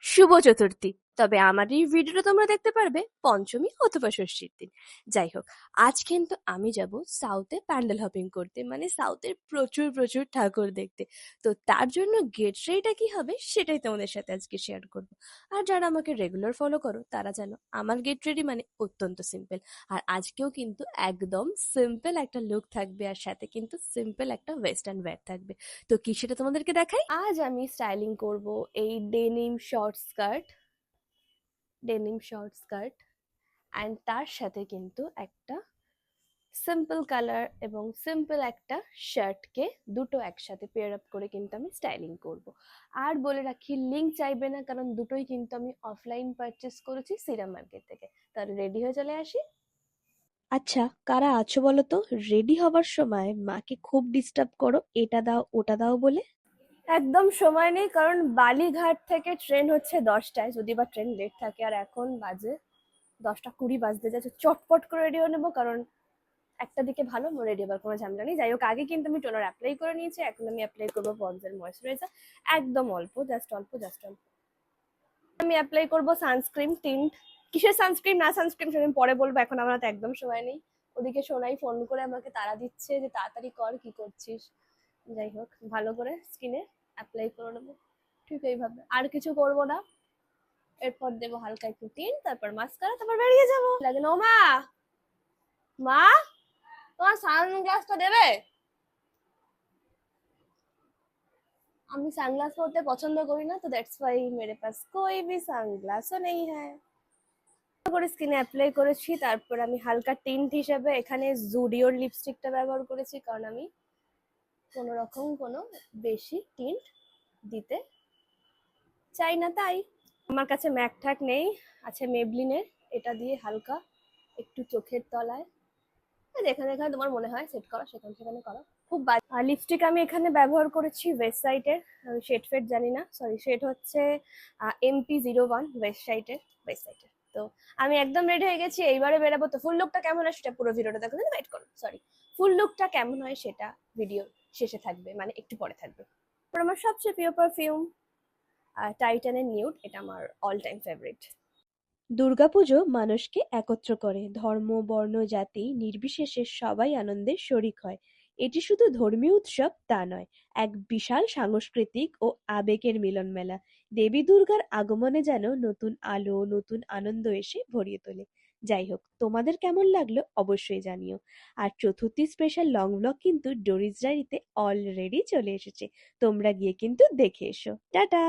শুভ চতুর্থী। তবে আমার এই ভিডিওটা তোমরা দেখতে পারবে পঞ্চমী অথবা ষষ্ঠীর দিন। যাই হোক, আজ কিন্তু আমি যাব সাউথে প্যান্ডেল হপিং করতে, মানে সাউথের প্রচুর প্রচুর ঠাকুর দেখতে। তো তার জন্য গেট রেডিটা কি হবে সেটাই তোমাদের সাথে আজকে শেয়ার করব। আর যারা আমাকে রেগুলার ফলো করো তারা জানো আমার গেট রেডি মানে অত্যন্ত সিম্পল। আর আজকেও কিন্তু একদম সিম্পল একটা লুক থাকবে, আর সাথে কিন্তু সিম্পল একটা ওয়েস্টার্ন ওয়্যার থাকবে। তো কি সেটা তোমাদেরকে দেখাই। আজ আমি স্টাইলিং করব এই ডেনিম শর্ট স্কার্ট অ্যান্ড তার সাথে কিন্তু একটা সিম্পল কালার এবং সিম্পল একটা শার্টকে দুটো একসাথে পেয়ার আপ করে কিন্তু আমি স্টাইলিং করব। আর বলে রাখি, লিঙ্ক চাইবে না, কারণ দুটোই কিন্তু আমি অফলাইন পারচেস করেছি সিরাম মার্কেট থেকে। তাহলে রেডি হয়ে চলে আসি। আচ্ছা, কারা আছো বলো তো রেডি হবার সময় মাকে খুব ডিস্টার্ব করো এটা দাও ওটা দাও বলে? একদম সময় নেই, কারণ বালিঘাট থেকে ট্রেন হচ্ছে 10টায়, যদি বা ট্রেন লেট থাকে। আর এখন বাজে 10টা 20 বাজতে যাচ্ছে। চটপট করে রেডি হয়ে নেবো, কারণ একটা দিকে ভালো রেডি হবার কোনো ঝামেলা নেই। যাই হোক, আগে কিন্তু আমি টোনার অ্যাপ্লাই করে নিয়েছি, এখন আমি অ্যাপ্লাই করবো পন্ডসের ময়েশ্চারাইজার। একদম অল্প, জাস্ট অল্প। আমি অ্যাপ্লাই করবো সানস্ক্রিন টিন্ট। কিসের সানস্ক্রিন না সানস্ক্রিন সেটা আমি পরে বলবো, এখন আমার হাতে একদম সময় নেই। ওদিকে সোনাই ফোন করে আমাকে তাড়া দিচ্ছে যে তাড়াতাড়ি কর, কি করছিস। যাই হোক, ভালো করে স্কিনে অ্যাপ্লাই করে নেবো, ঠিক এইভাবে, আর কিছু করবো না। এরপর দেবো হালকা একটু টিন, তারপর মাস্কারা, তারপর বেরিয়ে যাবো। লাগে না মা, মা তোমার সানগ্লাসটা দেবে? আমি সানগ্লাস পরতে পছন্দ করি না, তো দ্যাটস ওয়াই মেরে পাস কোই ভি সানগ্লাসও নেই হ্যায়। করে স্কিনে অ্যাপ্লাই করেছি, তারপর আমি হালকা টিন্ট হিসেবে এখানে জুডিওর লিপস্টিকটা ব্যবহার করেছি, কারণ আমি কোনো রকম কোনো বেশি টিন্ট দিতে চাই না। তাই আমার কাছে ম্যাক ঠ্যাক নেই, আছে মেবলিনের। এটা দিয়ে হালকা একটু চোখের তলায়, যেখানে যেখানে তোমার মনে হয় সেট করা সেখানে সেখানে করো। খুব লিপস্টিক আমি এখানে ব্যবহার করেছি ওয়েস্ট সাইডের। আমি শেড ফেড জানি না, সরি, শেড হচ্ছে MP01 ওয়েস্ট সাইডের। তো আমি একদম রেডি হয়ে গেছি, এইবারে বেরাবো। তো ফুল লুকটা কেমন হয় সেটা পুরো ভিডিওটা দেখো, ওয়েট করো, সরি, ফুল লুকটা কেমন হয় সেটা ভিডিও শেষে থাকবে, মানে একটু পরে থাকবে। আমার সবচেয়ে প্রিয় পারফিউম টাইটানের নিউড, এটা আমার অল টাইম ফেভারিট। দুর্গাপুজো মানুষকে একত্র করে, ধর্ম বর্ণ জাতি নির্বিশেষে সবাই আনন্দের শরিক হয়। এটি শুধু ধর্মীয় উৎসব তা নয়, এক বিশাল সাংস্কৃতিক ও আবেগের মিলন মেলা। দেবী দুর্গার আগমনে যেন নতুন আলো নতুন আনন্দ এসে ভরিয়ে তোলে। যাই হোক, তোমাদের কেমন লাগলো অবশ্যই জানিও। আর চতুর্থী স্পেশাল লং ব্লগ কিন্তু ডোরিস ডায়েরিতে অলরেডি চলে এসেছে, তোমরা গিয়ে কিন্তু দেখে এসো। টাটা।